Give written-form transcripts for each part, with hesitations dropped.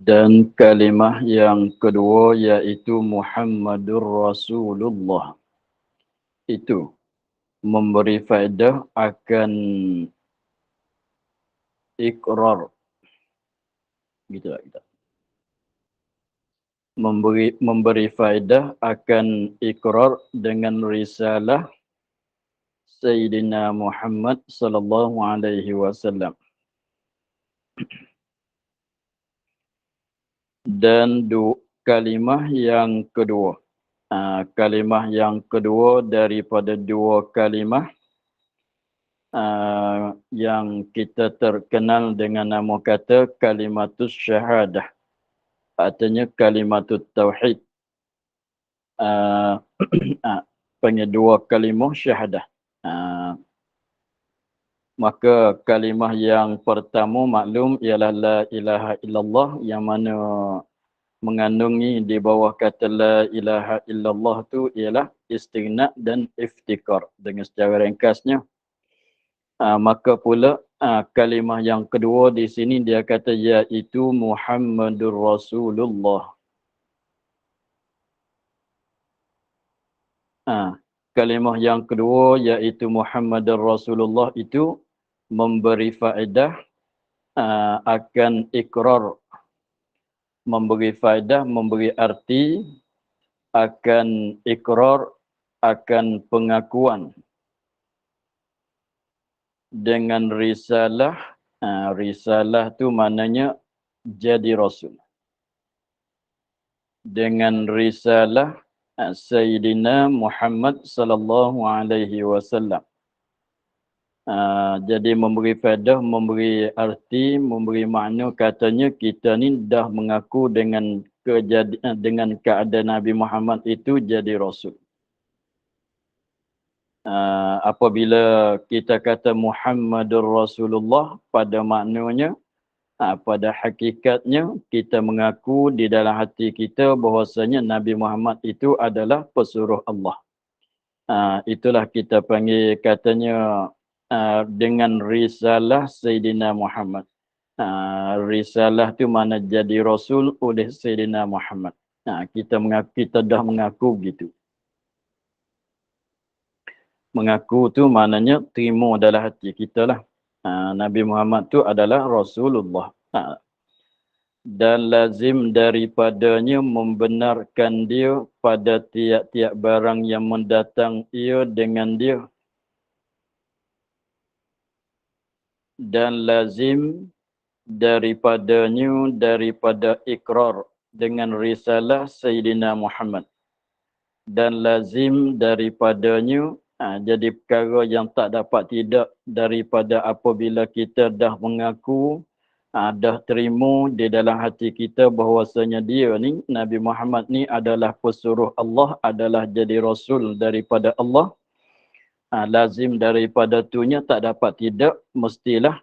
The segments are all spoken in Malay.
Dan kalimah yang kedua yaitu Muhammadur Rasulullah. Itu memberi faedah akan ikrar. Gitu lah kita. Memberi faedah akan ikrar dengan risalah Sayyidina Muhammad sallallahu alaihi wasallam. Dan kalimah yang kedua. Kalimah yang kedua daripada dua kalimah yang kita terkenal dengan nama kata kalimatus syahadah. Artinya kalimatut tauhid. Panggil dua kalimah syahadah. Maka kalimah yang pertama maklum ialah la ilaha illallah, yang mana mengandungi di bawah kata la ilaha illallah tu ialah istighna dan iftikar. Dengan secara ringkasnya, maka pula kalimah yang kedua di sini dia kata iaitu Muhammadur Rasulullah. Kalimah yang kedua iaitu Muhammadur Rasulullah itu memberi faedah akan ikrar, memberi faedah, memberi arti akan ikrar, akan pengakuan dengan risalah. Risalah tu maknanya jadi rasul. Dengan risalah Sayyidina Muhammad sallallahu alaihi wasallam. Jadi memberi faedah, memberi arti, memberi makna, katanya kita ni dah mengaku dengan keadaan Nabi Muhammad itu jadi rasul. Apabila kita kata Muhammadur Rasulullah, pada maknanya, pada hakikatnya kita mengaku di dalam hati kita bahwasanya Nabi Muhammad itu adalah pesuruh Allah. Itulah kita panggil katanya dengan risalah Sayyidina Muhammad. Risalah tu mana jadi rasul oleh Sayyidina Muhammad. Kita dah mengaku gitu. Mengaku tu maknanya terima dalam hati kita lah. Nabi Muhammad tu adalah Rasulullah. Dan lazim daripadanya membenarkan dia pada tiap-tiap barang yang mendatang ia dengan dia. Dan lazim daripada ikrar dengan risalah Sayyidina Muhammad. Dan lazim daripadanya, jadi perkara yang tak dapat tidak daripada apabila kita dah mengaku, dah terima di dalam hati kita bahwasanya dia ni, Nabi Muhammad ni adalah pesuruh Allah, adalah jadi rasul daripada Allah. Lazim daripada tunya tak dapat tidak, mestilah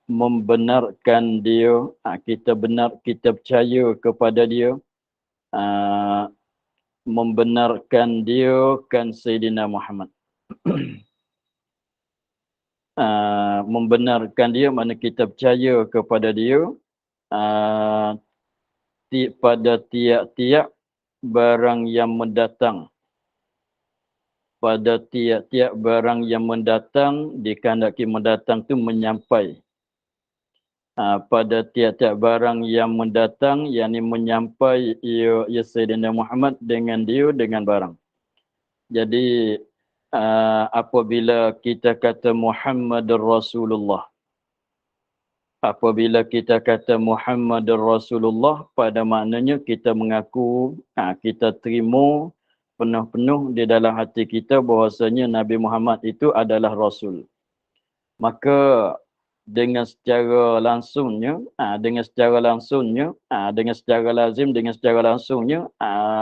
membenarkan dia, kita percaya kepada dia, membenarkan dia kan Sayyidina Muhammad. Membenarkan dia mana kita percaya kepada dia pada tiap-tiap barang yang mendatang. Pada tiap-tiap barang yang mendatang, dikehendaki mendatang tu menyampai. Pada tiap-tiap barang yang mendatang, yakni menyampai ia Sayyidina Muhammad dengan dia, dengan barang. Jadi apabila kita kata Muhammadur Rasulullah, apabila kita kata Muhammadur Rasulullah, pada maknanya kita mengaku, kita terima penuh-penuh di dalam hati kita bahwasanya Nabi Muhammad itu adalah Rasul. Maka dengan secara langsungnya, dengan secara lazim, dengan secara langsungnya,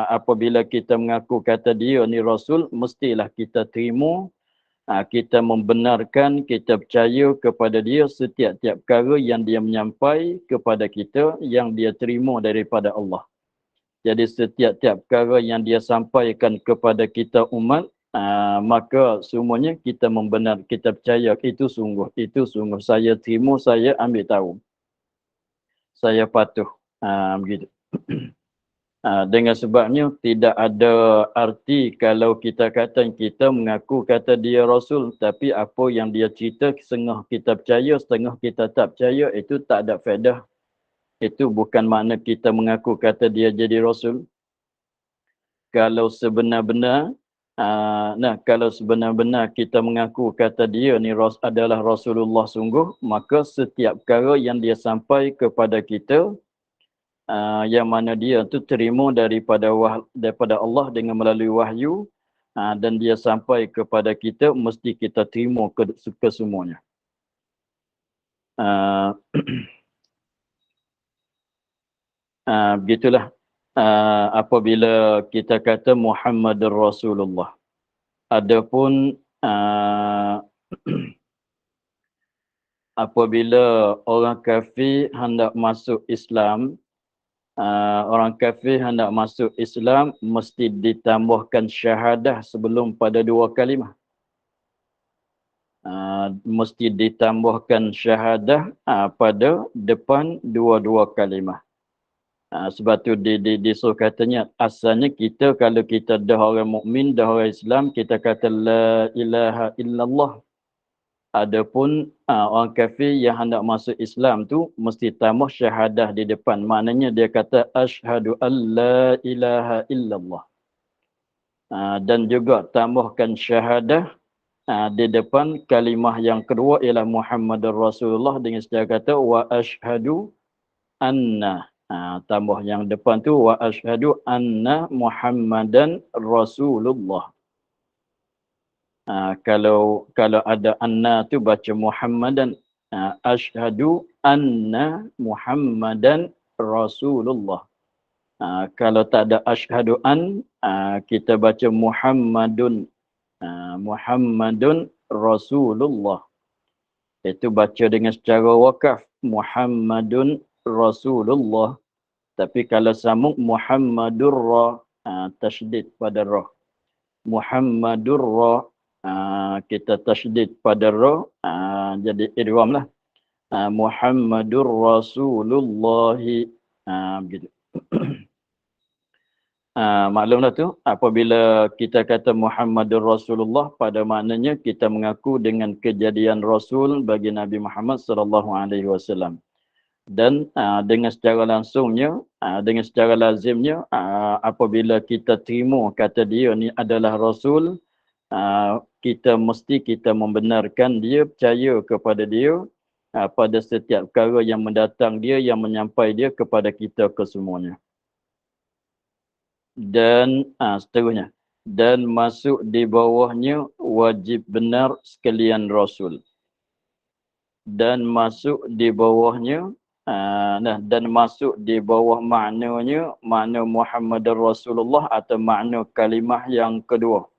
apabila kita mengaku kata dia ni Rasul, mestilah kita terima, kita membenarkan, kita percaya kepada dia setiap-tiap perkara yang dia menyampai kepada kita, yang dia terima daripada Allah. Jadi setiap-tiap perkara yang dia sampaikan kepada kita umat, maka semuanya kita membenar, kita percaya itu sungguh, saya terima, saya ambil tahu, saya patuh. Begitu. Dengan sebabnya tidak ada arti kalau kita kata kita mengaku kata dia Rasul, tapi apa yang dia cerita setengah kita percaya, setengah kita tak percaya, itu tak ada faedah. Itu bukan makna kita mengaku kata dia jadi Rasul. Kalau sebenar-benar kalau sebenar-benar kita mengaku kata dia ni adalah Rasulullah sungguh, maka setiap perkara yang dia sampai kepada kita, yang mana dia tu terima daripada Allah dengan melalui wahyu, dan dia sampai kepada kita, mesti kita terima kesemuanya. Begitulah apabila kita kata Muhammadur Rasulullah. Adapun apabila orang kafir hendak masuk Islam, mesti ditambahkan syahadah sebelum pada 2 kalimah. Mesti ditambahkan syahadah pada depan dua-dua kalimah. Sebab tu disuruh katanya, asalnya kita kalau kita dah orang mukmin, dah orang Islam, kita kata la ilaha illallah. Adapun orang kafir yang hendak masuk Islam tu mesti tambah syahadah di depan. Maknanya dia kata asyhadu an la ilaha illallah. Dan juga tambahkan syahadah di depan kalimah yang kedua ialah Muhammadur Rasulullah, dengan secara kata wa asyhadu anna. Tambah yang depan tu wa asyhadu anna Muhammadan Rasulullah. Kalau ada anna tu baca Muhammadan. Asyhadu anna Muhammadan Rasulullah. Kalau tak ada asyhadu an, kita baca Muhammadun. Muhammadun Rasulullah. Itu baca dengan secara wakaf. Muhammadun Rasulullah. Tapi kalau sambung Muhammadur Ra, tasydid pada Ra. Muhammadur Ra, kita tasydid pada Ra, jadi idgham lah. Muhammadur Rasulullah. Begitu. Maklumlah tu, apabila kita kata Muhammadur Rasulullah, pada maknanya kita mengaku dengan kejadian Rasul bagi Nabi Muhammad SAW. Dan dengan secara langsungnya, dengan secara lazimnya, apabila kita terima kata dia ni adalah Rasul, kita membenarkan dia, percaya kepada dia pada setiap perkara yang mendatang dia, yang menyampai dia kepada kita kesemuanya. Dan seterusnya, dan masuk di bawahnya wajib benar sekalian Rasul. Dan masuk di bawahnya, dan masuk di bawah maknanya, makna Muhammadur Rasulullah atau makna kalimah yang kedua.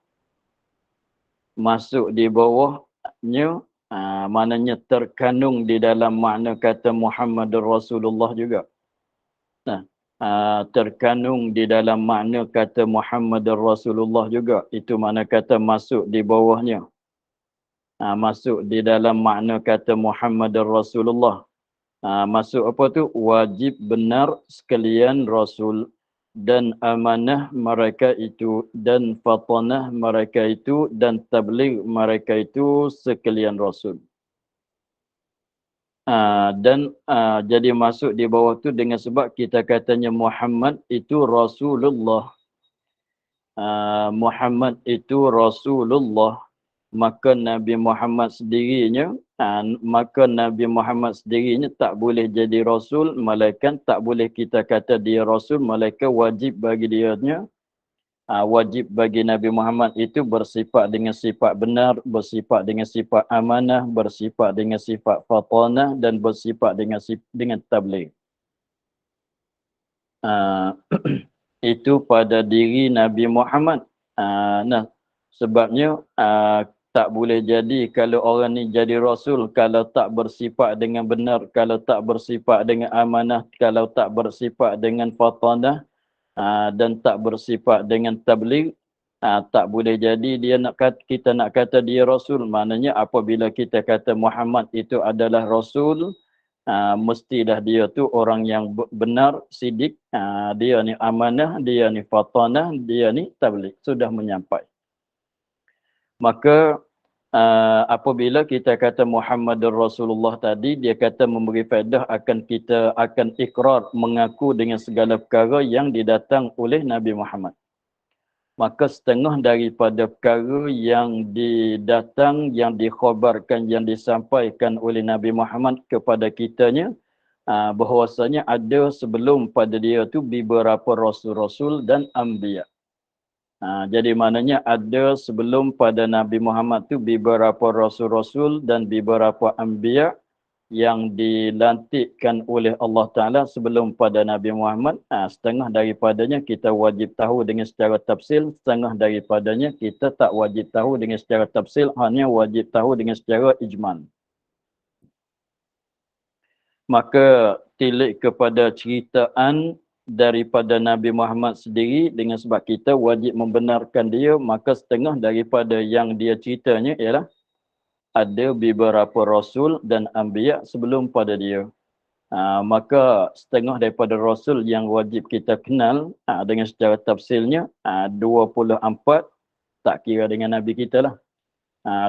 Masuk di bawahnya, maknanya terkandung di dalam makna kata Muhammadur Rasulullah juga. Terkandung di dalam makna kata Muhammadur Rasulullah juga. Itu makna kata masuk di bawahnya. Masuk di dalam makna kata Muhammadur Rasulullah. Masuk apa tu? Wajib benar sekalian Rasul, dan amanah mereka itu, dan fatanah mereka itu, dan tabligh mereka itu sekalian Rasul. Dan jadi masuk di bawah tu dengan sebab kita katanya Muhammad itu Rasulullah. Muhammad itu Rasulullah. Maka Nabi Muhammad sendirinya, tak boleh jadi Rasul, malaikat tak boleh kita kata dia Rasul, malaikat wajib bagi dianya, wajib bagi Nabi Muhammad itu bersifat dengan sifat benar, bersifat dengan sifat amanah, bersifat dengan sifat fatanah, dan bersifat dengan tabligh. Itu pada diri Nabi Muhammad. Sebabnya tak boleh jadi kalau orang ni jadi Rasul kalau tak bersifat dengan benar, kalau tak bersifat dengan amanah, kalau tak bersifat dengan fatanah, dan tak bersifat dengan tabligh, tak boleh jadi dia kita nak kata dia Rasul. Maknanya apabila kita kata Muhammad itu adalah Rasul, mestilah dia tu orang yang benar, sidik, dia ni amanah, dia ni fatanah, dia ni tabligh, sudah menyampai. Maka apabila kita kata Muhammadur Rasulullah tadi, dia kata memberi faedah akan kita akan ikrar, mengaku dengan segala perkara yang didatang oleh Nabi Muhammad. Maka setengah daripada perkara yang didatang, yang dikhabarkan, yang disampaikan oleh Nabi Muhammad kepada kitanya, bahwasanya ada sebelum pada dia tu beberapa rasul-rasul dan anbiya. Jadi maknanya ada sebelum pada Nabi Muhammad tu beberapa rasul-rasul dan beberapa anbiya yang dilantikkan oleh Allah Ta'ala sebelum pada Nabi Muhammad. Setengah daripadanya kita wajib tahu dengan secara tafsil, setengah daripadanya kita tak wajib tahu dengan secara tafsil, hanya wajib tahu dengan secara ijmal. Maka tilik kepada ceritaan daripada Nabi Muhammad sendiri, dengan sebab kita wajib membenarkan dia, maka setengah daripada yang dia ceritanya ialah ada beberapa rasul dan anbiya sebelum pada dia. Maka setengah daripada rasul yang wajib kita kenal dengan secara tafsilnya, 24, tak kira dengan Nabi kita lah.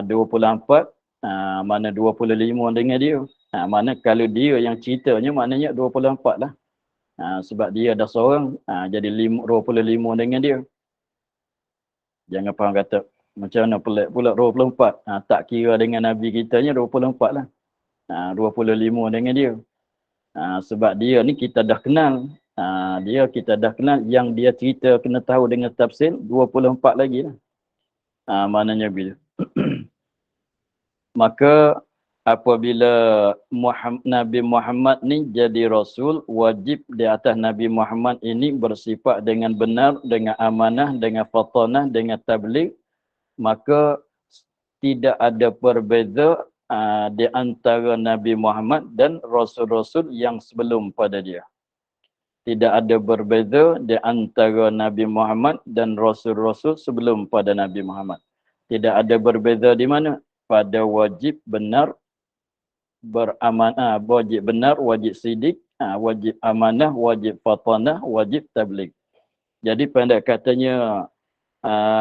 24, mana 25 dengan dia. Mana kalau dia yang ceritanya, maknanya 24 lah. Sebab dia dah seorang, jadi 25 dengan dia. Jangan faham kata, macam mana pelik pula 24. Tak kira dengan Nabi kitanya 24 lah. 25 dengan dia. Sebab dia ni kita dah kenal. Dia kita dah kenal, yang dia cerita kena tahu dengan tafsir 24 lagi lah. Maknanya bila. Maka apabila Nabi Muhammad ni jadi Rasul, wajib di atas Nabi Muhammad ini bersifat dengan benar, dengan amanah, dengan fatanah, dengan tabligh. Maka tidak ada perbeza di antara Nabi Muhammad dan Rasul-Rasul yang sebelum pada dia. Tidak ada berbeza di antara Nabi Muhammad dan Rasul-Rasul sebelum pada Nabi Muhammad. Tidak ada berbeza di mana? Pada wajib benar, beramanah, wajib benar, wajib sidik, wajib amanah, wajib fatanah, wajib tabligh. Jadi pendek katanya,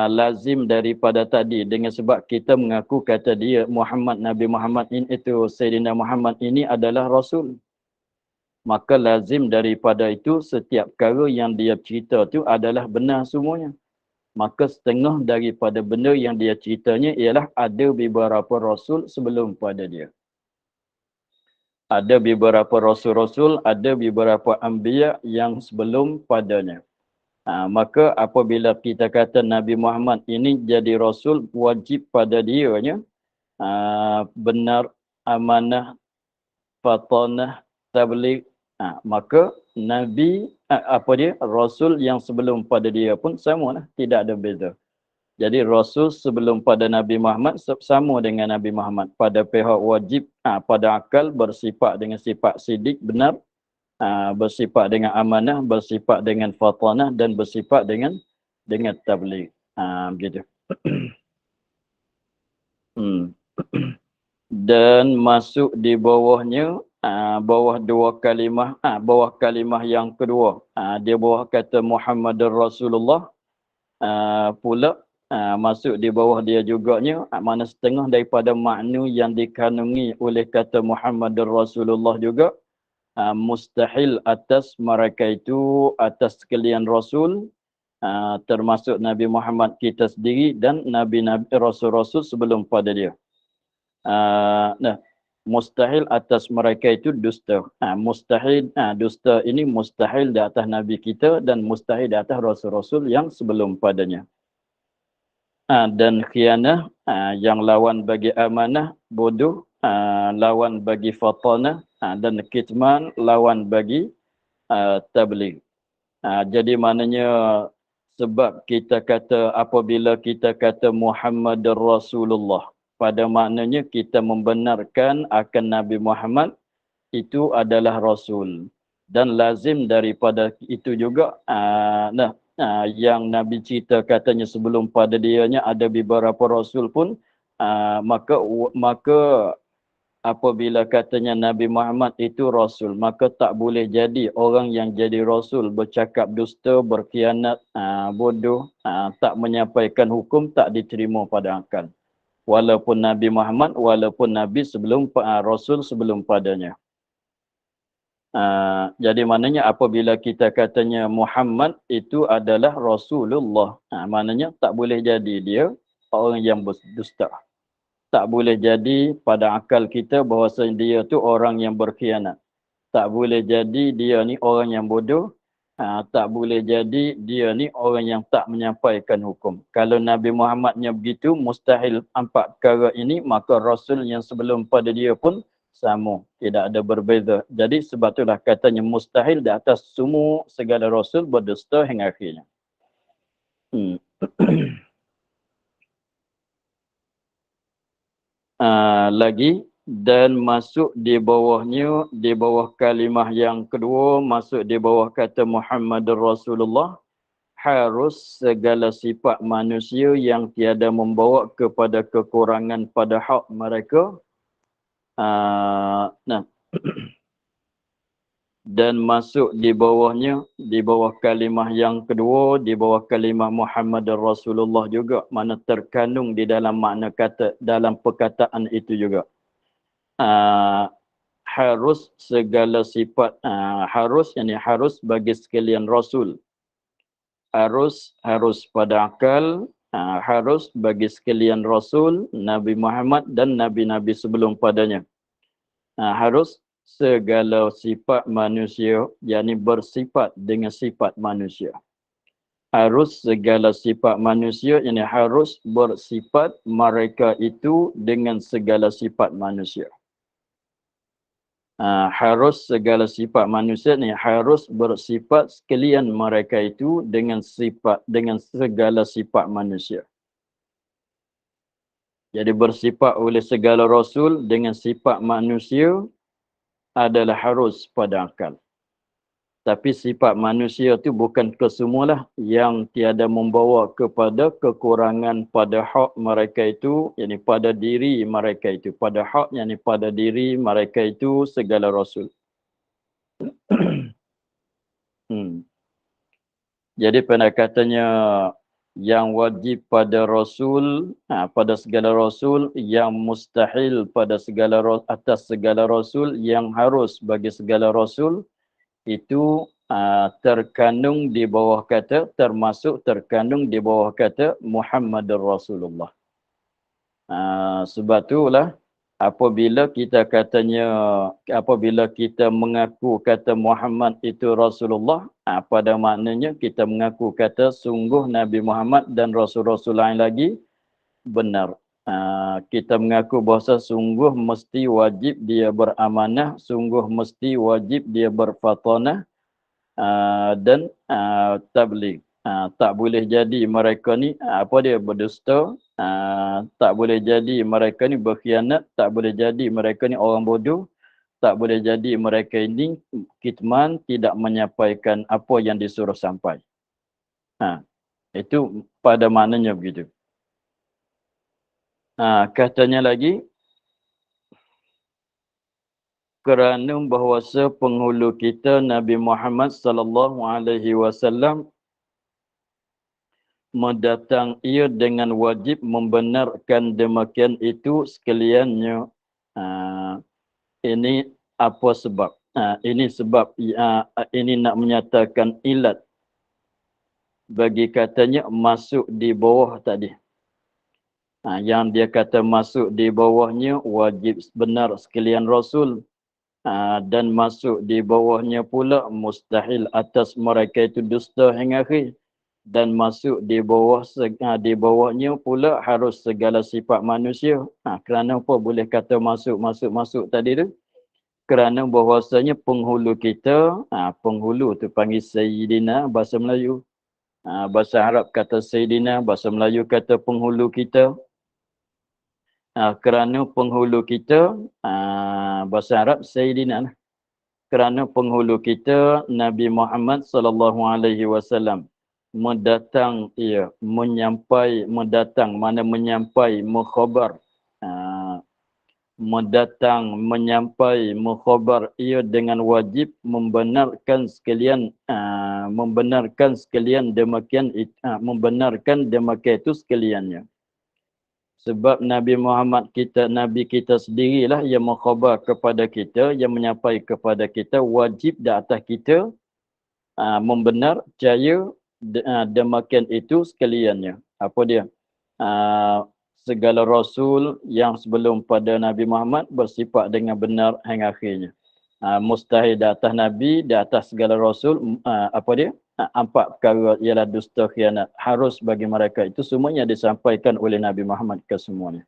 lazim daripada tadi, dengan sebab kita mengaku kata dia Muhammad, Nabi Muhammad ini, itu Sayyidina Muhammad ini adalah Rasul. Maka lazim daripada itu setiap perkara yang dia cerita tu adalah benar semuanya. Maka setengah daripada benda yang dia ceritanya ialah ada beberapa Rasul sebelum pada dia. Ada beberapa Rasul-Rasul, ada beberapa Anbiya yang sebelum padanya. Maka apabila kita kata Nabi Muhammad ini jadi Rasul, wajib pada dianya benar, amanah, fatanah, tabligh. Maka Nabi, Rasul yang sebelum pada dia pun sama lah, tidak ada beza. Jadi Rasul sebelum pada Nabi Muhammad sama dengan Nabi Muhammad. Pada pihak wajib, pada akal bersifat dengan sifat sidik, benar, bersifat dengan amanah, bersifat dengan fatanah, dan bersifat dengan tabligh. Begitu. Dan masuk di bawahnya, bawah dua kalimah, bawah kalimah yang kedua, dia bawah kata Muhammadur Rasulullah, pula masuk di bawah dia juganya, mana setengah daripada makna yang dikandungi oleh kata Muhammadur Rasulullah juga, mustahil atas mereka itu, atas sekalian Rasul, termasuk Nabi Muhammad kita sendiri dan Nabi-Nabi, Rasul-Rasul sebelum pada dia. Mustahil atas mereka itu dusta. Mustahil, dusta ini mustahil di atas Nabi kita dan mustahil di atas Rasul-Rasul yang sebelum padanya. Dan khianah, yang lawan bagi amanah, bodoh, lawan bagi fatanah, dan kitman, lawan bagi tabligh. Jadi maknanya, sebab kita kata, apabila kita kata Muhammadur Rasulullah, pada maknanya kita membenarkan akan Nabi Muhammad itu adalah Rasul. Dan lazim daripada itu juga, yang Nabi cerita katanya sebelum pada dianya ada beberapa Rasul pun, maka apabila katanya Nabi Muhammad itu Rasul, maka tak boleh jadi orang yang jadi Rasul bercakap dusta, berkhianat, bodoh, tak menyampaikan hukum, tak diterima pada akal. Walaupun Nabi Muhammad, walaupun Nabi sebelum Rasul sebelum padanya. Jadi maknanya apabila kita katanya Muhammad itu adalah Rasulullah, maknanya tak boleh jadi dia orang yang berdusta. Tak boleh jadi pada akal kita bahawa dia tu orang yang berkhianat. Tak boleh jadi dia ni orang yang bodoh. Tak boleh jadi dia ni orang yang tak menyampaikan hukum. Kalau Nabi Muhammadnya begitu, mustahil empat perkara ini, maka Rasul yang sebelum pada dia pun sama. Tidak ada berbeza. Jadi sebab itulah katanya mustahil di atas semua segala Rasul berdusta hingga akhirnya. Lagi dan masuk di bawahnya, di bawah kalimah yang kedua, masuk di bawah kata Muhammadur Rasulullah, harus segala sifat manusia yang tiada membawa kepada kekurangan pada hak mereka. Dan masuk di bawahnya, di bawah kalimah yang kedua, di bawah kalimah Muhammadur Rasulullah juga, mana terkandung di dalam makna kata, dalam perkataan itu juga. Harus segala sifat, harus bagi sekalian Rasul. Harus pada akal, harus bagi sekalian Rasul, Nabi Muhammad dan Nabi-Nabi sebelum padanya. Harus segala sifat manusia, yakni bersifat dengan sifat manusia. Harus segala sifat manusia, yakni harus bersifat mereka itu dengan segala sifat manusia. Harus segala sifat manusia ni harus bersifat sekalian mereka itu dengan segala sifat manusia. Jadi bersifat oleh segala Rasul dengan sifat manusia adalah harus pada akal. Tapi sifat manusia itu bukan kesemualah yang tiada membawa kepada kekurangan pada hak mereka itu, yakni pada diri mereka itu. Pada hak, yakni pada diri mereka itu segala Rasul. Jadi pendekatannya yang wajib pada Rasul, pada segala Rasul, yang mustahil pada atas segala Rasul, yang harus bagi segala Rasul, itu terkandung di bawah kata, termasuk terkandung di bawah kata Muhammadur Rasulullah. Sebab itulah apabila kita mengaku kata Muhammad itu Rasulullah, pada maknanya kita mengaku kata sungguh Nabi Muhammad dan Rasul-Rasul lain lagi benar. Kita mengaku bahawa sungguh mesti wajib dia beramanah, sungguh mesti wajib dia berfatanah dan tabligh. Tak boleh jadi mereka ni berdusta, tak boleh jadi mereka ni berkhianat, tak boleh jadi mereka ni orang bodoh, tak boleh jadi mereka ini kitman, tidak menyampaikan apa yang disuruh sampai. Itu pada maknanya begitu. Katanya lagi, kerana bahawasa penghulu kita Nabi Muhammad sallallahu alaihi wasallam mendatang ia dengan wajib membenarkan demikian itu sekaliannya. Ini apa sebab? Ini sebab ini nak menyatakan ilat bagi katanya masuk di bawah tadi. Yang dia kata masuk di bawahnya wajib benar sekalian Rasul, dan masuk di bawahnya pula mustahil atas mereka itu dusta hingga akhir, dan masuk di bawahnya pula harus segala sifat manusia. Kerana apa boleh kata masuk tadi tu? Kerana bahawasanya penghulu kita, penghulu tu panggil Sayyidina bahasa Melayu. Bahasa Arab kata Sayyidina, bahasa Melayu kata penghulu kita. Kerana penghulu kita, bahasa Arab Sayyidina, kerana penghulu kita Nabi Muhammad sallallahu alaihi wasallam mendatang ia menyampai, mendatang mana menyampai, mukhabar, mendatang, menyampai, mukhabar, ia dengan wajib membenarkan sekalian membenarkan demikian itu sekaliannya. Sebab Nabi kita sendirilah yang mukhabar kepada kita, yang menyampai kepada kita, wajib di atas kita membenar, percaya demikian itu sekaliannya. Apa dia? Segala Rasul yang sebelum pada Nabi Muhammad bersifat dengan benar hingga akhirnya. Mustahil di atas Nabi, di atas segala Rasul, apa dia? Empat perkara ialah dusta, khianat. Harus bagi mereka itu semuanya disampaikan oleh Nabi Muhammad ke semuanya.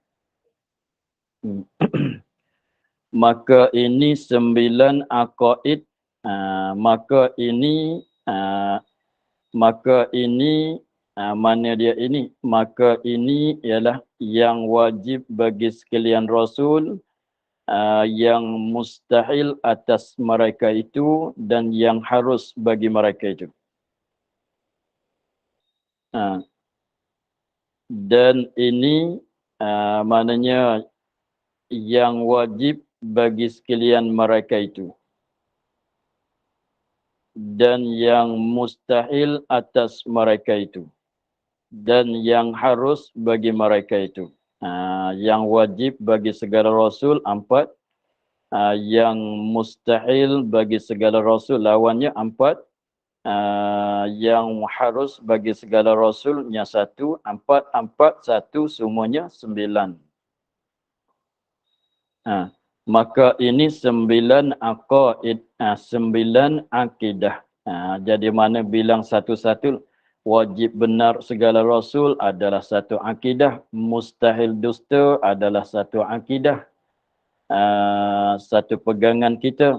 Maka ini 9 aqaid. Maka ini mana dia ini? Maka ini ialah yang wajib bagi sekalian Rasul, yang mustahil atas mereka itu, dan yang harus bagi mereka itu. Dan ini maknanya yang wajib bagi sekalian mereka itu, dan yang mustahil atas mereka itu, dan yang harus bagi mereka itu. Yang wajib bagi segala Rasul 4, yang mustahil bagi segala Rasul lawannya 4, yang harus bagi segala Rasulnya 1, 4, 4, 1, semuanya 9. Maka ini 9 aqaid, 9 akidah. Jadi mana bilang satu-satu, wajib benar segala Rasul adalah satu akidah, mustahil dusta adalah satu akidah, satu pegangan kita.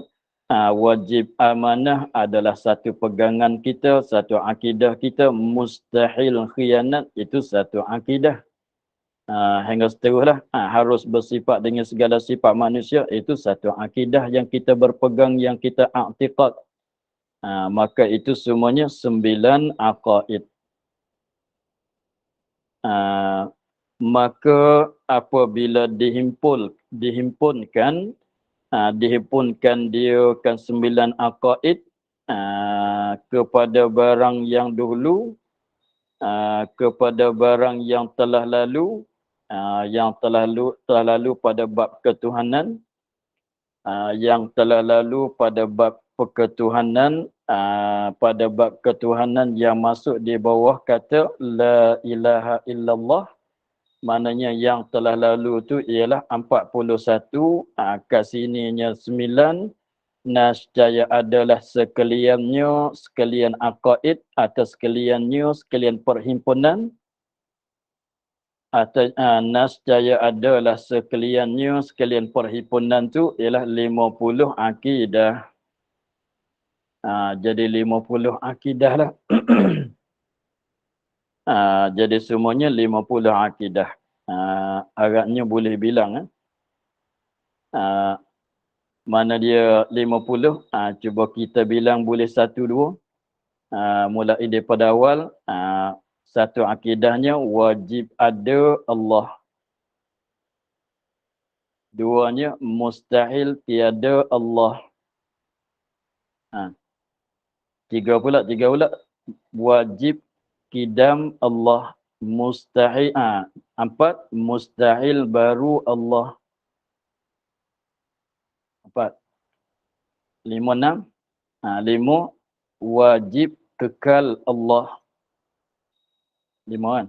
Wajib amanah adalah satu pegangan kita, satu akidah kita. Mustahil khianat itu satu akidah. Hingga seteruslah. Harus bersifat dengan segala sifat manusia, itu satu akidah yang kita berpegang, yang kita i'tiqad. Maka itu semuanya 9 aqaid. Maka apabila dihimpunkan dia kan 9 aqaid kepada barang yang dahulu, kepada barang yang telah lalu, yang telah lalu pada bab ketuhanan, yang telah lalu pada bab ketuhanan, pada bab ketuhanan yang masuk di bawah kata la ilaha illallah. Maknanya yang telah lalu tu ialah 41, kat sininya 9. Nascaya adalah sekalian aqaid atau sekalian perhimpunan. Nascaya adalah sekalian perhimpunan tu ialah 50 akidah. Jadi 50 akidah lah. Jadi semuanya 50 akidah. Agaknya boleh bilang. Mana dia 50? Cuba kita bilang boleh 1, 2. Mulai daripada awal. Satu akidahnya wajib ada Allah. Duanya mustahil tiada Allah. 3 pula. Wajib kidam Allah. Mustahil. 4. Mustahil baru Allah. 4. 5, 6. 5. Wajib kekal Allah. 5 kan.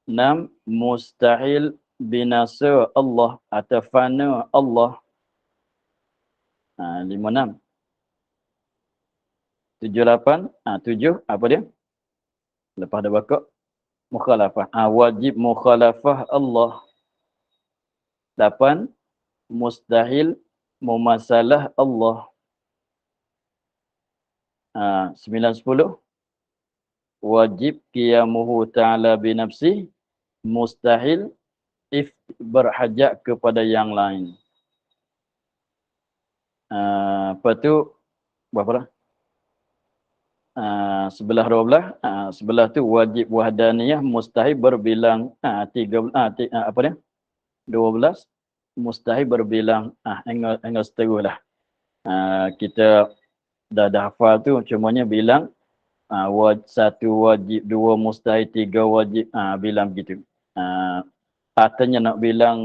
6. Mustahil binasa Allah atau fana Allah. 5, 6. 7, 8. 7 apa dia? Lepas dah bakar. Mukhalafah. Wajib mukhalafah Allah. 8. Mustahil memasalah Allah. 9, 10. Wajib qiyamuhu ta'ala binafsih. Mustahil berhajat kepada yang lain. Lepas tu berapa dah? 11, 12. Sebelah tu wajib wahdaniyah, mustahil berbilang 13, apa dia? 12. mustahil berbilang angka seterus lah. Kita dah hafal tu, cumanya bilang satu wajib, dua mustahil, tiga wajib, bilang begitu. Artinya nak bilang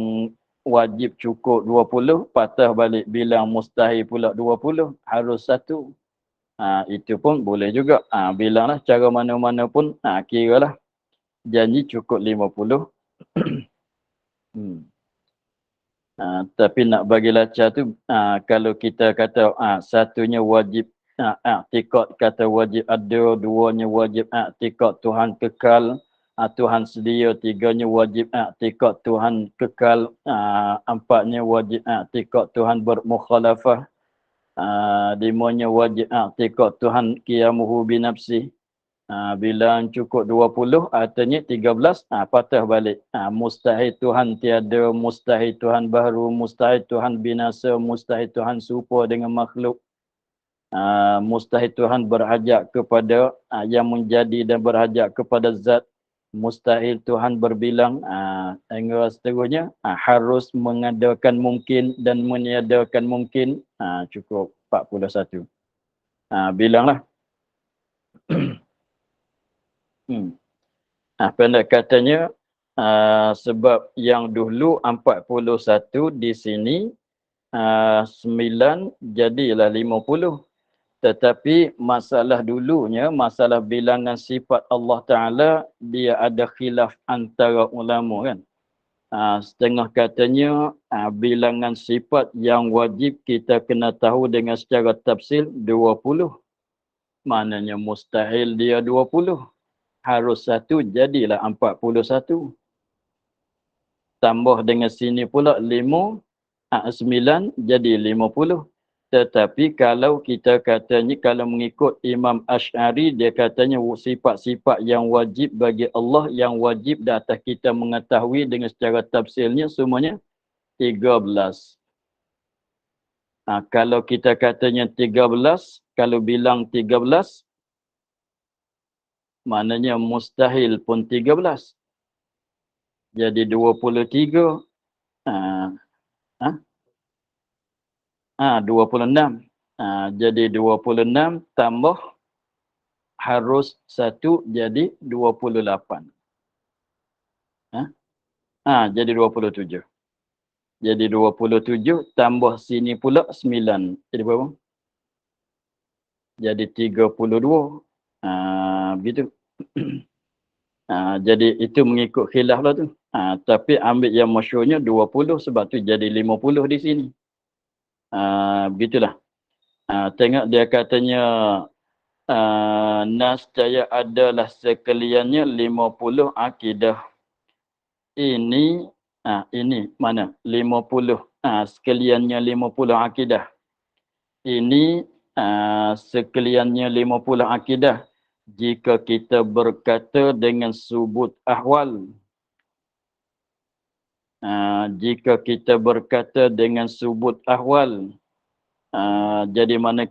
wajib cukup 20, patah balik bilang mustahil pula 20, harus satu. Itu pun boleh juga. Bilanglah cara mana-mana pun, kira lah janji cukup 50. Tapi nak bagi lacak tu, kalau kita kata satunya wajib i'tiqad, kata wajib ada, duanya wajib i'tiqad Tuhan kekal, Tuhan sedia, tiganya wajib i'tiqad Tuhan kekal, empatnya wajib i'tiqad Tuhan bermukhalafah, limanya wajib i'tiqad Tuhan qiyamuhu binafsih. Bila cukup 20, artinya 13, patah balik. Mustahil Tuhan tiada, mustahil Tuhan baharu, mustahil Tuhan binasa, mustahil Tuhan serupa dengan makhluk. Mustahil Tuhan berhajat kepada yang menjadi dan berhajat kepada zat. Mustahil Tuhan berbilang, hingga seterusnya, harus mengadakan mungkin dan meniadakan mungkin. Cukup 41. Bilanglah. Pendek katanya, sebab yang dulu 41 di sini, 9 jadilah 50. Tetapi masalah dulunya, masalah bilangan sifat Allah Ta'ala, dia ada khilaf antara ulama kan. Setengah katanya, bilangan sifat yang wajib kita kena tahu dengan secara tafsil 20. Maknanya mustahil dia 20. Harus satu, jadilah 41. Tambah dengan sini pula 5, 9 jadi 50. Tetapi kalau kita katanya, kalau mengikut Imam Asy'ari, dia katanya sifat-sifat yang wajib bagi Allah, yang wajib di atas kita mengetahui dengan secara tafsilnya, semuanya 13. Kalau kita katanya 13, kalau bilang 13, maknanya mustahil pun 13. Jadi 23. 26. Jadi 26 tambah harus 1 jadi 28. Jadi 27. Jadi 27 tambah sini pula 9. Jadi berapa? Jadi 32. Begitu. Jadi itu mengikut khilaf lah tu. Tapi ambil yang masyhurnya 20, sebab tu jadi 50 di sini. Begitulah. Tengok dia katanya, nascaya adalah sekaliannya 50 akidah. Ini mana? 50. Sekaliannya 50 akidah. Ini sekaliannya 50 akidah. Jika kita berkata dengan subut ahwal. Jika kita berkata dengan subut ahwal. Jadi mana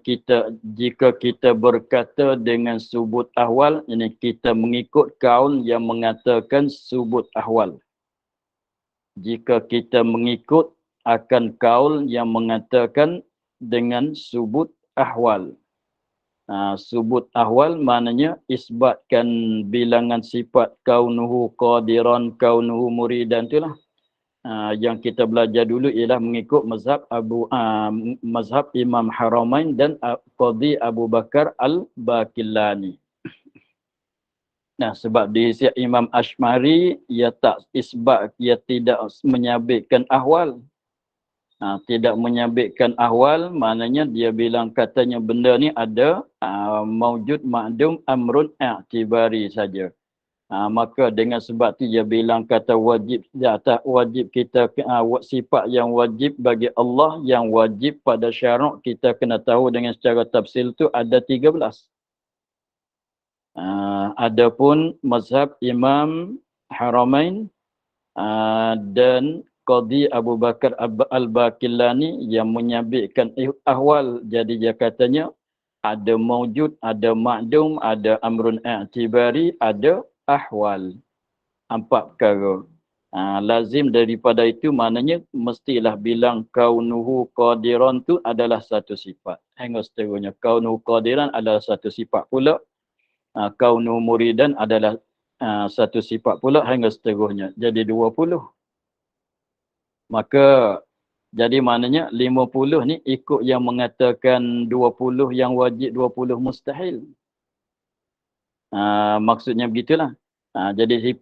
jika kita berkata dengan subut ahwal, ini kita mengikut kaul yang mengatakan subut ahwal. Jika kita mengikut akan kaul yang mengatakan dengan subut ahwal. Subut ahwal maknanya isbatkan bilangan sifat kaunuhu qadiran, kaunuhu muridan, itulah. Yang kita belajar dulu ialah mengikut mazhab Imam Haramain dan Qadhi Abu Bakar Al-Baqillani. Sebab di Imam Asy'ari, ia tak isbat, ia tidak menyabitkan ahwal. Tidak menyabitkan ahwal, maknanya dia bilang katanya benda ni ada maujud ma'dum amrun i'tibari saja. Maka dengan sebab tu dia bilang kata wajib di atas wajib kita, sifat yang wajib bagi Allah, yang wajib pada syarak kita kena tahu dengan secara tafsil tu ada 13. Adapun mazhab Imam Haramain dan Qadhi Abu Bakar Al-Baqillani yang menyabitkan ahwal. Jadi dia katanya ada maujud, ada ma'dum, ada amrun i'tibari, ada ahwal. 4 perkara. Lazim daripada itu maknanya mestilah bilang kaunuhu qadiran tu adalah satu sifat. Hingga seterusnya. Kaunuhu qadiran adalah satu sifat pula. Kaunuhu muridan adalah satu sifat pula hingga seterusnya. Jadi 20. Maka jadi maknanya 50 ni ikut yang mengatakan 20 yang wajib, 20 mustahil. Maksudnya begitulah. Jadi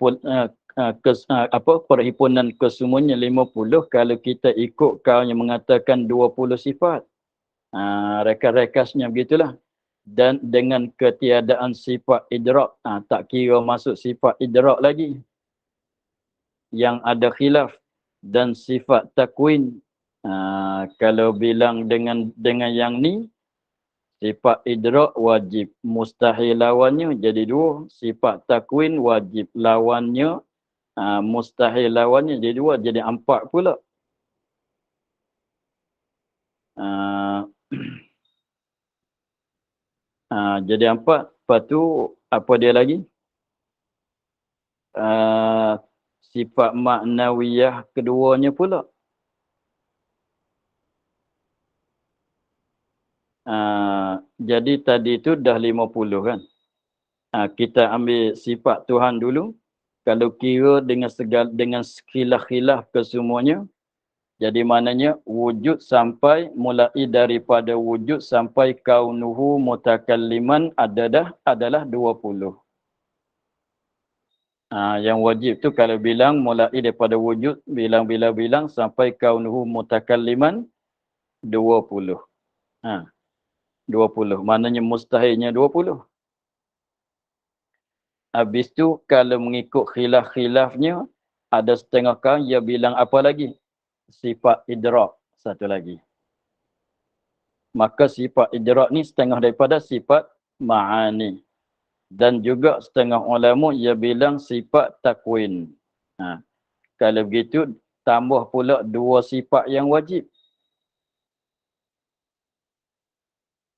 perhimpunan kesemuanya 50 kalau kita ikut kaum yang mengatakan 20 sifat. Rekas-rekasnya begitulah. Dan dengan ketiadaan sifat idrak, tak kira masuk sifat idrak lagi. Yang ada khilaf dan sifat takwin. Kalau bilang dengan yang ni, sifat idrak wajib, mustahil lawannya jadi 2. Sifat takwin wajib, lawannya mustahil lawannya jadi 2, jadi 4 pula. Jadi 4. Lepas tu apa dia lagi? Sifat maknawiyah keduanya pula. Jadi tadi tu dah 50 kan. Kita ambil sifat Tuhan dulu. Kalau kira dengan khilaf-khilaf kesemuanya, jadi maknanya wujud sampai mulai daripada wujud sampai kaunuhu mutakalliman adalah 20. Yang wajib tu kalau bilang mulai daripada wujud bilang sampai kaunuhu mutakalliman 20. 20. Maknanya mustahilnya 20. Habis tu kalau mengikut khilaf-khilafnya, ada setengah kaum dia bilang apa lagi? Sifat idrak satu lagi. Maka sifat idrak ni setengah daripada sifat ma'ani. Dan juga setengah ulama dia bilang sifat takwin. Kalau begitu tambah pula 2 sifat yang wajib.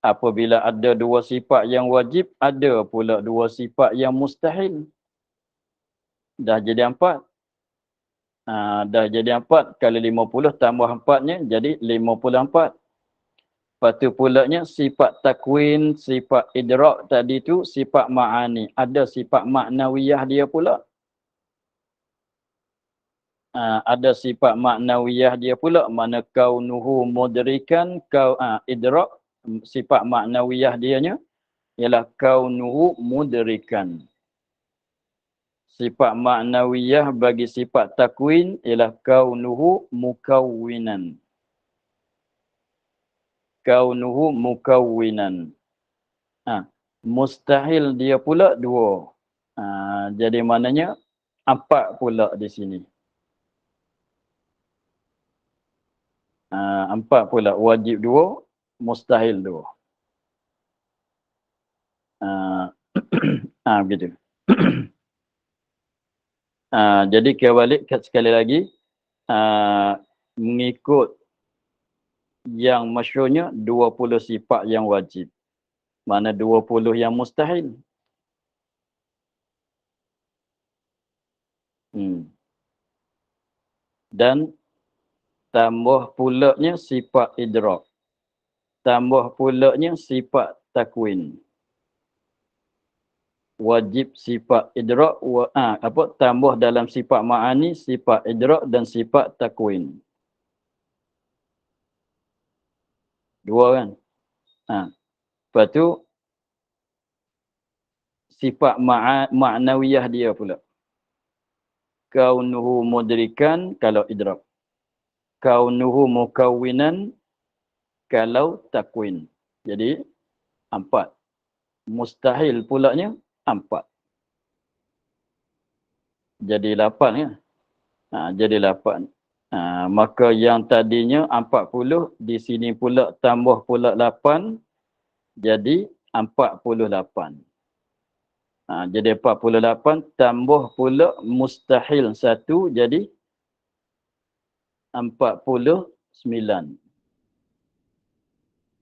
Apabila ada 2 sifat yang wajib, ada pula 2 sifat yang mustahil. Dah jadi 4. Dah jadi 4. Kalau 50 tambah 4-nya jadi 54. Lepas tu pulanya sifat takwin, sifat idrak tadi tu sifat ma'ani. Ada sifat maknawiyah dia pula. Ada sifat maknawiyah dia pula. Mana kaunuhu mudrikan, idrak. Sifat maknawiyah dianya ialah kaunuhu mudrikan. Sifat maknawiyah bagi sifat takwin ialah kaunuhu mukawwinan. Kaunuhu mukawwinan. Mustahil dia pula 2. Jadi maknanya 4 pula di sini. 4 pula. Wajib 2, mustahil 2. Begitu. Jadi kebalik sekali lagi, mengikut yang masyhurnya 20 sifat yang wajib. Mana 20 yang mustahil. Dan tambah pulanya sifat idrak. Tambah pulanya sifat takwin. Wajib sifat idrak, tambah dalam sifat ma'ani, sifat idrak dan sifat takwin. 2 kan? Lepas tu sifat ma'nawiyah dia pula. Kaunuhu mudrikan kalau idrak. Kaunuhu mukawwinan kalau takwin. Jadi 4. Mustahil pulanya 4. Jadi 8 ya. Jadi 8. Maka yang tadinya 40, di sini pula tambah pula 8, jadi 48. Jadi 48 tambah pula mustahil 1, jadi 49.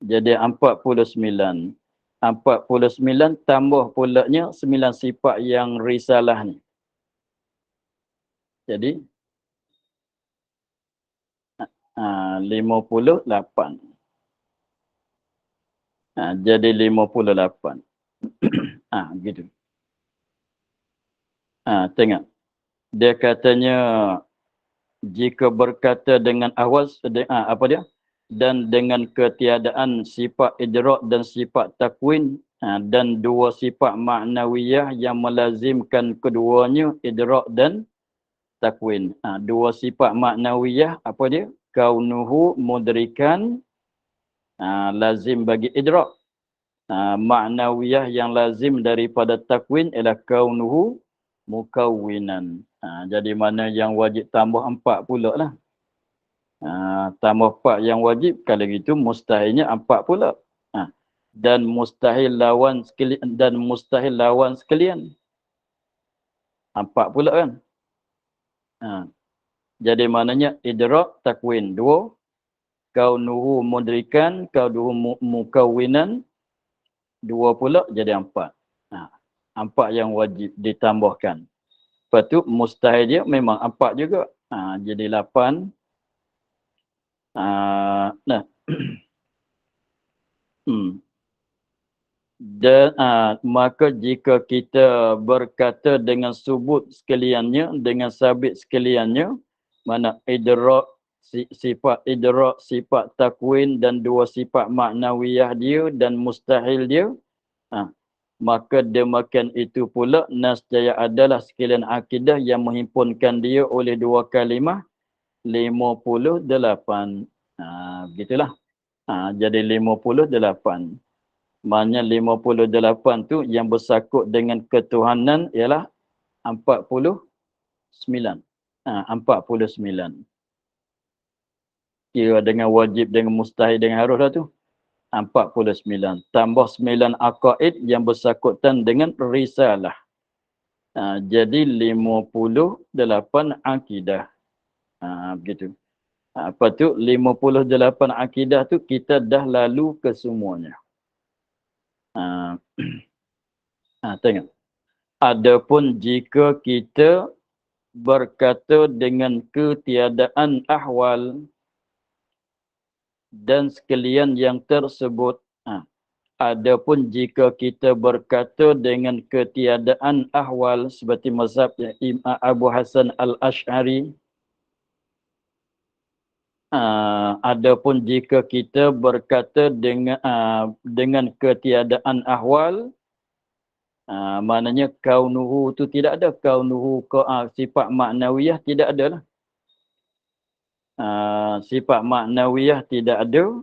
Jadi 49. 49 tambah pulanya 9 sifat yang risalah ni. Jadi 58. Jadi 58. Gitu. Tengok. Dia katanya jika berkata dengan awas, apa dia? Dan dengan ketiadaan sifat idrak dan sifat takwin, dan dua sifat maknawiyah yang melazimkan keduanya, idrak dan takwin. Dua sifat maknawiyah, apa dia? Kaunuhu mudrikan, lazim bagi idrak. Maknawiyah yang lazim daripada takwin ialah kaunuhu mukawwinan. Jadi mana yang wajib tambah 4 pula lah. Tambah 4 yang wajib, kalau gitu mustahilnya 4 pula. Dan mustahil lawan sekalian 4 pula kan. Jadi maknanya idrak takwin 2, kaunuhu mudrikan, kaunuhu mukawwinan 2 pula jadi 4. 4 yang wajib ditambahkan. Lepas tu mustahil dia memang 4 juga. Jadi 8. Dan maka jika kita berkata dengan subut sekaliannya, dengan sabit sekaliannya, mana idrak, sifat idrak, sifat takwin dan dua sifat maknawiyah dia dan mustahil dia, maka demikian itu pula nascaya adalah sekalian akidah yang menghimpunkan dia oleh dua kalimah 58. Begitulah. Jadi 58. Maknanya 58 tu yang bersangkut dengan ketuhanan ialah 49. 49. Kira dengan wajib, dengan mustahil, dengan harus lah tu. 49. Tambah 9 aqaid yang bersangkutan dengan risalah. Jadi 58 akidah. Begitu. Apa tu 58 akidah tu kita dah lalu ke semuanya. Tengok. Adapun jika kita berkata dengan ketiadaan ahwal dan sekalian yang tersebut, adapun jika kita berkata dengan ketiadaan ahwal seperti mazhab Abu Hasan Al-Ash'ari, adapun jika kita berkata dengan ketiadaan ahwal, maknanya kaunuhu tu tidak ada, kaunuhu sifat maknawiyah tidak ada lah. Sifat maknawiyah tidak ada,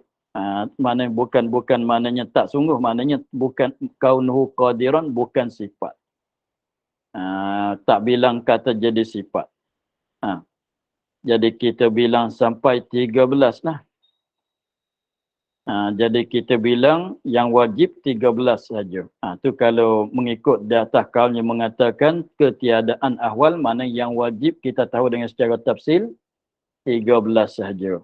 maknanya bukan maknanya tak sungguh, maknanya bukan kaunuhu qadiran, bukan sifat. Tak bilang kata jadi sifat. Jadi kita bilang sampai 13 lah. Jadi kita bilang yang wajib 13 saja. Tu kalau mengikut di atas kaulnya mengatakan ketiadaan ahwal, mana yang wajib kita tahu dengan secara tafsil 13 saja.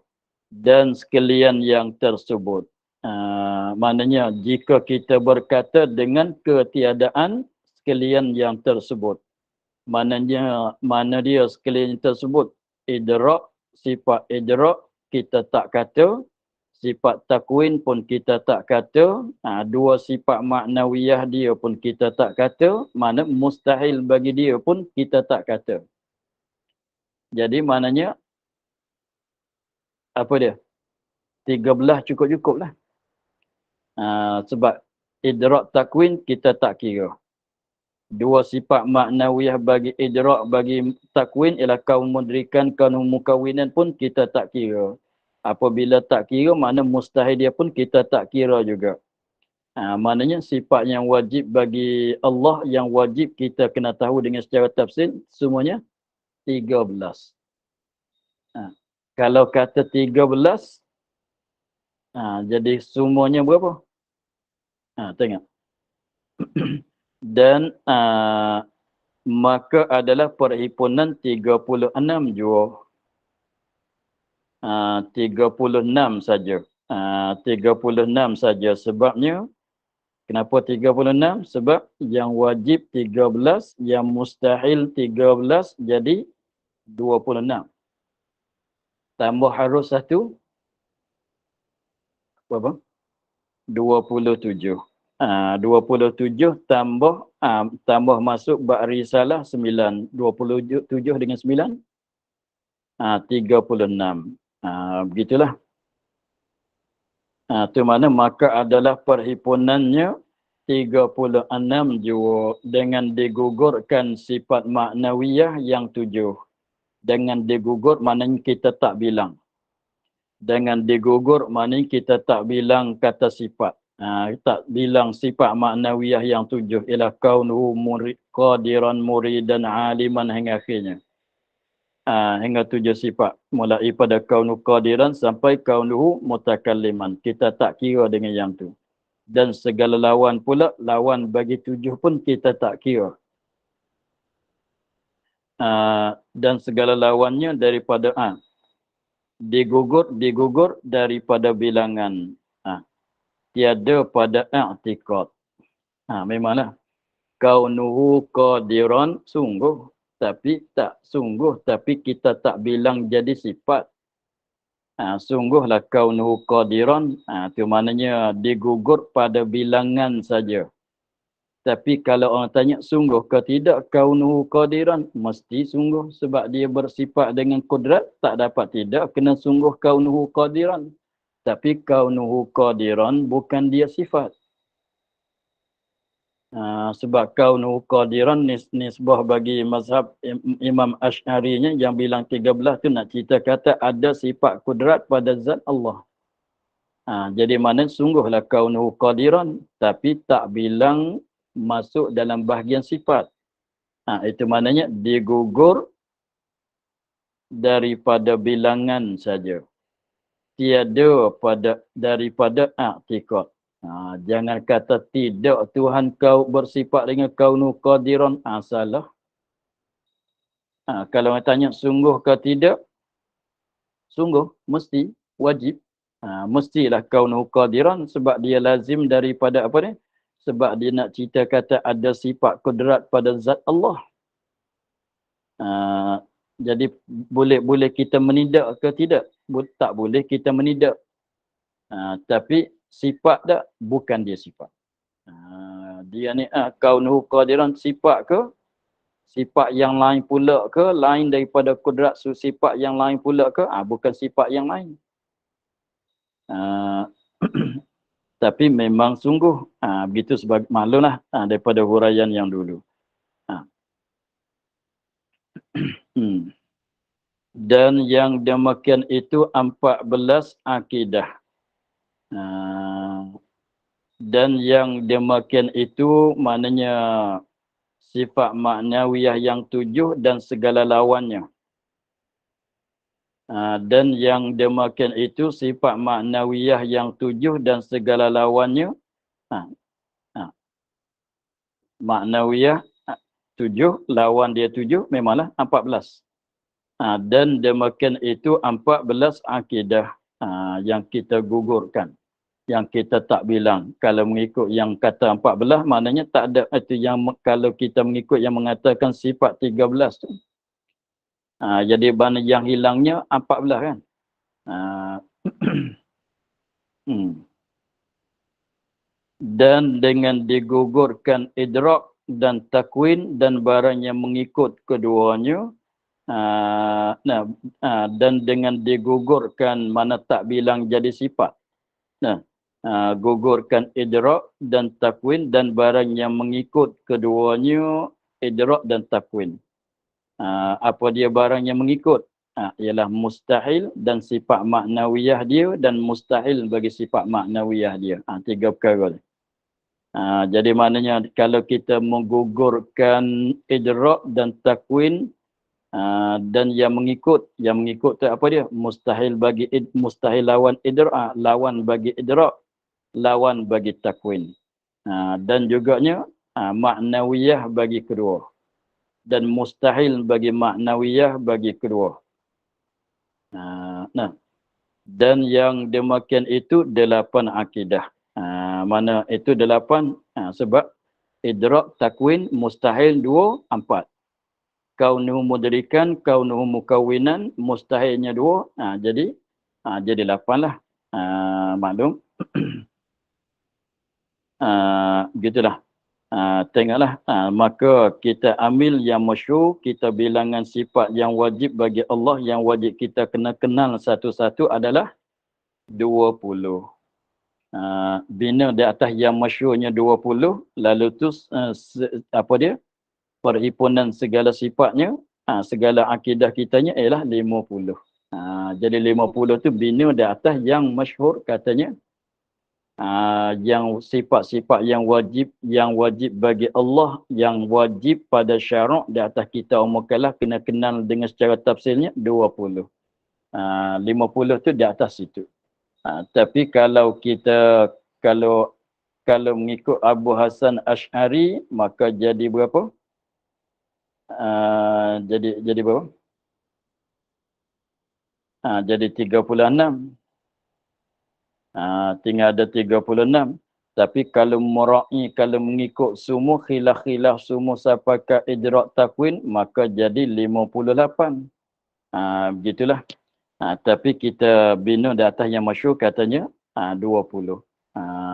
Dan sekalian yang tersebut. Maknanya jika kita berkata dengan ketiadaan sekalian yang tersebut. Mana dia sekalian tersebut? Idrak, sifat idrak kita tak kata. Sifat takwin pun kita tak kata. Dua sifat maknawiyah dia pun kita tak kata. Mana mustahil bagi dia pun kita tak kata. Jadi maknanya apa dia? 13 cukup-cukup lah. Sebab idrak takwin kita tak kira. Dua sifat maknawiyah bagi idrak, bagi takwin ialah kaum mudrikan, kaum mukawwinan pun kita tak kira. Apabila tak kira, makna mustahil dia pun kita tak kira juga. Maknanya sifat yang wajib bagi Allah, yang wajib kita kena tahu dengan secara tafsir, semuanya 13. Kalau kata 13, jadi semuanya berapa? Tengok. Dan maka adalah perhimpunan 36 jua. 36 saja. 36 saja. Sebabnya, kenapa 36? Sebab yang wajib 13, yang mustahil 13, jadi 26. Tambah harus 1, berapa? 27. 27 tambah masuk bak risalah 9. 27 dengan 9? 36. Begitulah. Itu mana maka adalah perhimpunannya 36 jua dengan digugurkan sifat maknawiyah yang 7. Dengan digugur maknanya kita tak bilang. Dengan digugur maknanya kita tak bilang kata sifat. Tak bilang sifat maknawiyah yang 7 ialah kaunuhu qadiran muridan aliman hingga akhirnya. Hingga 7 sifat. Mulai pada kaunu qadiran sampai kaunuhu mutakalliman. Kita tak kira dengan yang tu. Dan segala lawan pula, lawan bagi 7 pun kita tak kira. Dan segala lawannya daripada digugur daripada bilangan. Tiada pada i'tiqad. Memanglah. Kaunuhu qadiran sungguh. Tapi tak sungguh. Tapi kita tak bilang jadi sifat. Sungguhlah kaunuhu qadiran. Itu maknanya digugur pada bilangan saja. Tapi kalau orang tanya sungguh ke tidak kaunuhu qadiran, mesti sungguh sebab dia bersifat dengan kudrat, tak dapat tidak kena sungguh kaunuhu qadiran. Tapi kaunuhu qadiran bukan dia sifat. Sebab kaunuhu qadiran nisbah bagi mazhab Imam Asy'arinya yang bilang 13 tu nak cerita kata ada sifat kudrat pada zat Allah. Jadi mana sungguhlah kaunuhu qadiran tapi tak bilang masuk dalam bahagian sifat. Itu maknanya digugur daripada bilangan saja. Tiada daripada i'tiqad. Jangan kata tidak Tuhan kau bersifat dengan kaunu qadiran. Salah. Kalau orang tanya sungguh ke tidak? Sungguh, mesti, wajib. Mestilah kaunu qadiran sebab dia lazim daripada apa ni? Sebab dia nak cerita kata ada sifat kudrat pada zat Allah. Jadi boleh kita menindak ke tidak? Tak boleh kita menindak. Tapi sifat tak? Bukan dia sifat. Dia ni kaunuhu qadiran sifat ke? Sifat yang lain pula ke? Lain daripada kudrat sifat yang lain pula ke? Bukan sifat yang lain. Tapi memang sungguh. Begitu sebagai maklumlah daripada huraian yang dulu. Dan yang demikian itu 14 akidah. Dan yang demikian itu maknanya sifat maknawiyah yang 7 dan segala lawannya. Dan yang demikian itu sifat maknawiyah yang 7 dan segala lawannya. Maknawiyah 7, lawan dia 7, memanglah 14. Dan demikian itu 14 akidah yang kita gugurkan. Yang kita tak bilang. Kalau mengikut yang kata 14, maknanya tak ada. Itu yang kalau kita mengikut yang mengatakan sifat 13 tu. Jadi mana yang hilangnya 14 kan. Dan dengan digugurkan idrak dan takwin dan barang yang mengikut keduanya. Dan dengan digugurkan mana tak bilang jadi sifat. Gugurkan idrak dan takwin dan barang yang mengikut keduanya idrak dan takwin. Apa dia barang yang mengikut? Ialah mustahil dan sifat maknawiyah dia dan mustahil bagi sifat maknawiyah dia. 3 perkara ni. Jadi maknanya kalau kita menggugurkan idrak dan takwin dan yang mengikut tu apa dia? Mustahil lawan idrak, lawan bagi idrak, lawan bagi takwin. Dan juganya maknawiyah bagi kedua. Dan mustahil bagi maknawiyah bagi kedua. Dan yang demikian itu 8 akidah. Mana itu 8? Sebab idrak, takwin, mustahil 2, 4. Kaunuhu mudrikan, kaunuhu mukawwinan, mustahilnya 2. Jadi 8 lah. Maklum. Gitulah. Tengoklah. Maka kita ambil yang masyhur, kita bilangan sifat yang wajib bagi Allah, yang wajib kita kena kenal satu-satu adalah 20. Bina di atas yang masyhurnya 20, lalu tu apa dia? Perhimpunan segala sifatnya, segala akidah kitanya ialah 50. Jadi 50 tu bina di atas yang masyhur katanya, yang sifat-sifat yang wajib bagi Allah, yang wajib pada syarak di atas kita mukallaf kena kenal dengan secara tafsirnya 20. 50 tu di atas situ. Tapi kalau kita kalau mengikut Abu Hasan Asy'ari, maka jadi berapa? Jadi berapa? Jadi 36. Tinggal ada 36. Tapi kalau kalau mengikut semua khilaf-khilaf semua sapakat idrak takwin, maka jadi 58. Begitulah. Tapi kita bina di atas yang masyhur katanya 20.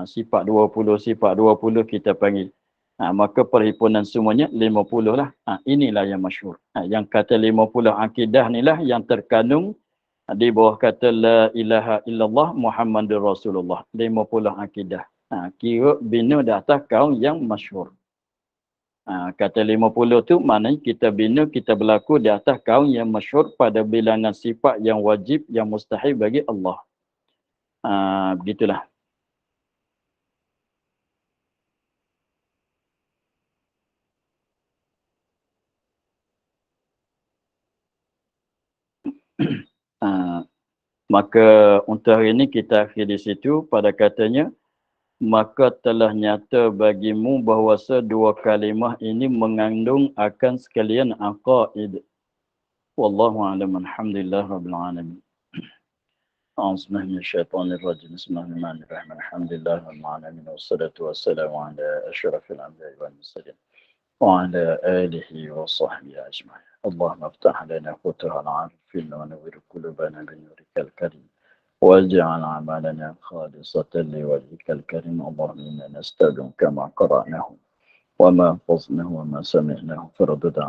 Sifat 20 kita panggil. Maka perhimpunan semuanya 50 lah. Inilah yang masyhur. Yang kata 50 akidah ni lah yang terkandung di bawah kata la ilaha illallah Muhammadur Rasulullah. 50 akidah. Kira bina di atas kaum yang masyhur. Kata 50 tu maknanya kita bina, kita berlaku di atas kaum yang masyhur pada bilangan sifat yang wajib, yang mustahil bagi Allah. Begitulah. Maka untuk hari ini kita akhir di situ pada katanya, maka telah nyata bagimu bahawasa dua kalimah ini mengandung akan sekalian aqaid. Wallahu a'lam. Alhamdulillah rabbil alamin. A'udzubillahi minasyaitonir rajim. Bismillahirrahmanirrahim. Alhamdulillah rabbil alamin wassalatu wassalamu ala asyrafil anbiya'i wal mursalin wa ala alihi wa sahbihi ajma'in. Allahumma iftah lana futuhal arifin wa nawwir qulubana bi nurikal karim. واجعل أعمالنا خالصة لوجهك الكريم. اللهم إنا نستودعك ما قرأناه وما حفظناه وما سمعناه فردد